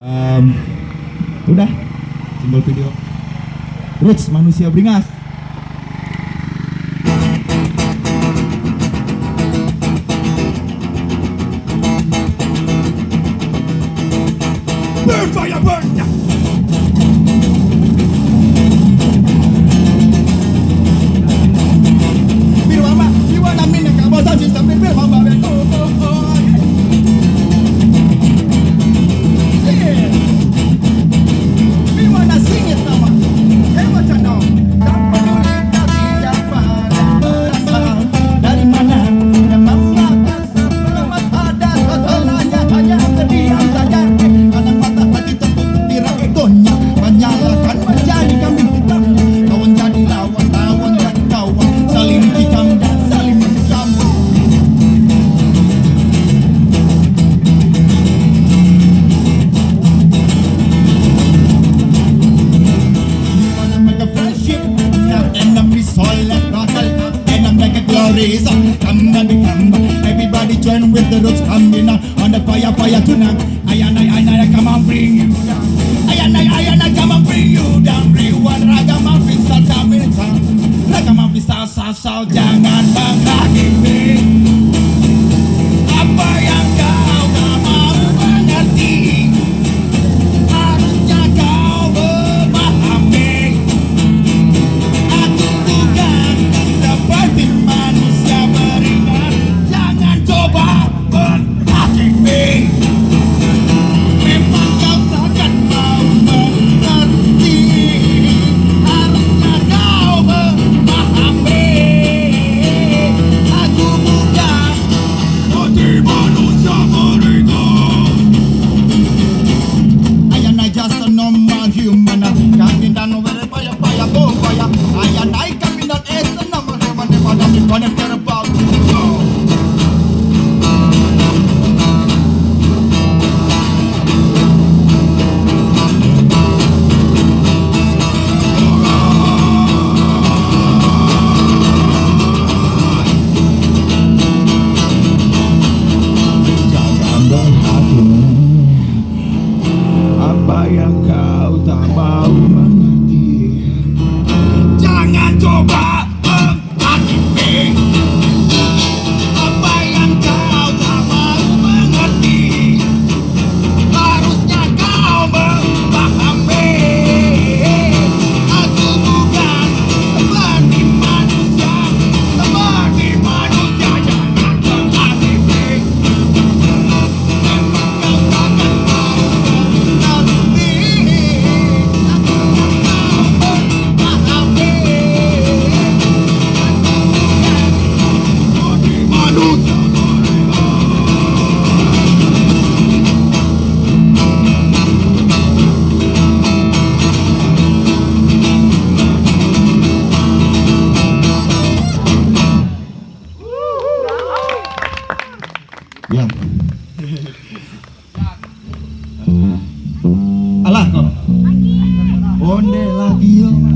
Udah, simbol video. Roots manusia beringas. Burn fire burn. Biru mama, you wanna mean that kamu saja sampai biru mama beko. Everybody join with the roots coming on the fire tonight. I come and bring you down. I come and bring you down. Rewan ragamuffin coming down. Ragamuffin sal jangan menghakimi. Apa yang kau tak mau mengerti, harusnya kau memahami. Aku bukan seperti manusia beringat. Jangan coba menghakimi. Memang kau takkan mau mengerti, harusnya kau memahami. Aku bukan seperti manusia beringat. I am not just a normal human. Coming down over the fire, boom, fire. I am not coming down as a normal human. Never done it, gonna care about you. Apa yang kau tak mau mengerti, jangan coba menghakimi. Apa yang kau tak mau mengerti, harusnya kau memahami. Aku bukan seperti manusia, jangan menghakimi. Memang kau takkan mau mengerti, aku bukan memahami. Aku bukan seperti manusia. Ya.